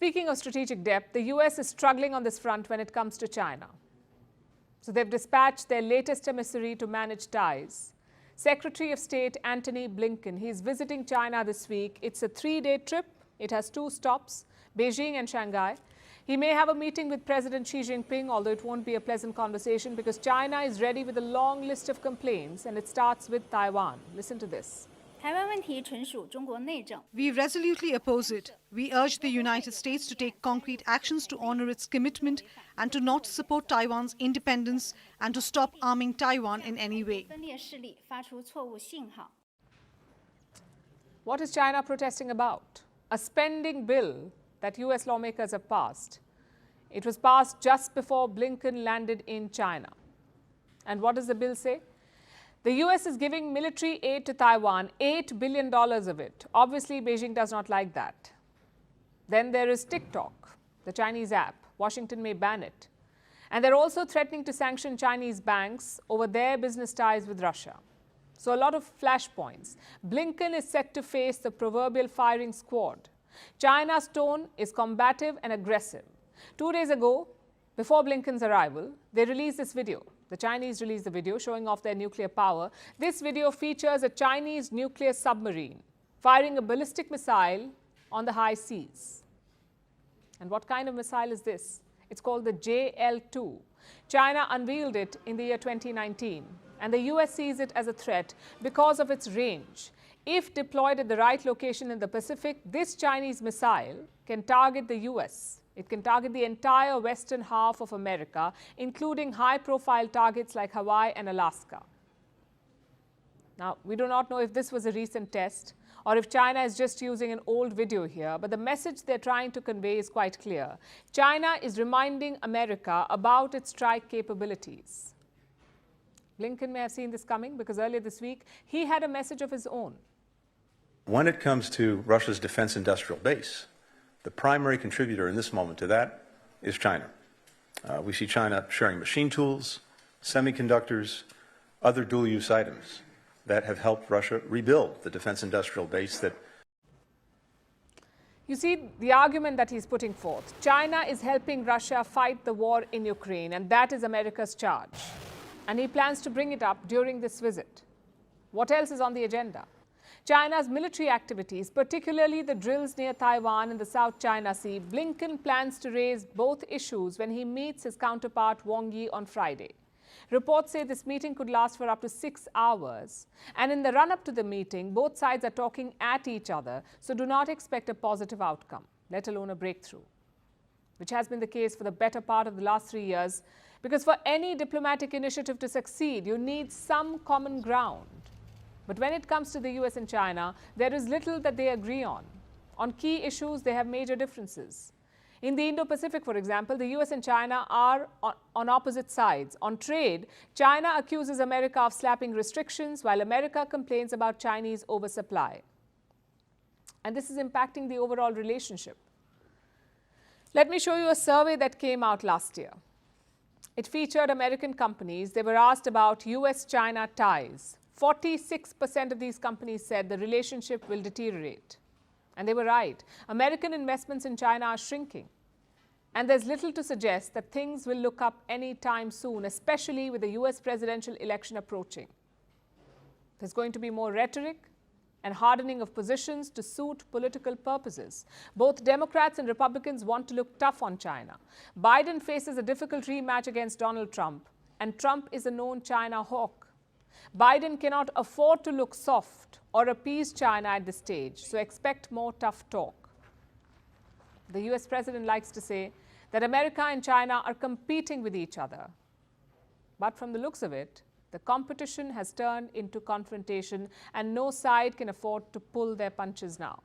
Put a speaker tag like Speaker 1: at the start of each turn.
Speaker 1: Speaking of strategic depth, the US is struggling on this front when it comes to China. So they've dispatched their latest emissary to manage ties. Secretary of State Antony Blinken, he's visiting China this week. It's a 3-day trip. It has 2 stops, Beijing and Shanghai. He may have a meeting with President Xi Jinping, although it won't be a pleasant conversation because China is ready with a long list of complaints, and it starts with Taiwan. Listen to this.
Speaker 2: We resolutely oppose it. We urge the United States to take concrete actions to honor its commitment and to not support Taiwan's independence and to stop arming Taiwan in any way.
Speaker 1: What is China protesting about? A spending bill that US lawmakers have passed. It was passed just before Blinken landed in China. And what does the bill say? The US is giving military aid to Taiwan, $8 billion of it. Obviously, Beijing does not like that. Then there is TikTok, the Chinese app. Washington may ban it. And they're also threatening to sanction Chinese banks over their business ties with Russia. So a lot of flashpoints. Blinken is set to face the proverbial firing squad. China's tone is combative and aggressive. 2 days ago, before Blinken's arrival, they released this video. The Chinese released the video showing off their nuclear power. This video features a Chinese nuclear submarine firing a ballistic missile on the high seas. And what kind of missile is this? It's called the JL-2. China unveiled it in the year 2019, and the US sees it as a threat because of its range. If deployed at the right location in the Pacific, this Chinese missile can target the US. It can target the entire western half of America, including high-profile targets like Hawaii and Alaska. Now, we do not know if this was a recent test or if China is just using an old video here, but the message they're trying to convey is quite clear. China is reminding America about its strike capabilities. Blinken may have seen this coming because earlier this week, he had a message of his own.
Speaker 3: When it comes to Russia's defense industrial base, the primary contributor in this moment to that is China. We see China sharing machine tools, semiconductors, other dual-use items that have helped Russia rebuild the defense industrial base that...
Speaker 1: You see the argument that he's putting forth. China is helping Russia fight the war in Ukraine, and that is America's charge. And he plans to bring it up during this visit. What else is on the agenda? China's military activities, particularly the drills near Taiwan in the South China Sea. Blinken plans to raise both issues when he meets his counterpart Wang Yi on Friday. Reports say this meeting could last for up to 6 hours. And in the run-up to the meeting, both sides are talking at each other, so do not expect a positive outcome, let alone a breakthrough, which has been the case for the better part of the last 3 years, because for any diplomatic initiative to succeed, you need some common ground. But when it comes to the US and China, there is little that they agree on. On key issues, they have major differences. In the Indo-Pacific, for example, the US and China are on opposite sides. On trade, China accuses America of slapping restrictions, while America complains about Chinese oversupply. And this is impacting the overall relationship. Let me show you a survey that came out last year. It featured American companies. They were asked about US-China ties. 46% of these companies said the relationship will deteriorate. And they were right. American investments in China are shrinking. And there's little to suggest that things will look up anytime soon, especially with the US presidential election approaching. There's going to be more rhetoric and hardening of positions to suit political purposes. Both Democrats and Republicans want to look tough on China. Biden faces a difficult rematch against Donald Trump, and Trump is a known China hawk. Biden cannot afford to look soft or appease China at this stage, so expect more tough talk. The US president likes to say that America and China are competing with each other. But from the looks of it, the competition has turned into confrontation, and no side can afford to pull their punches now.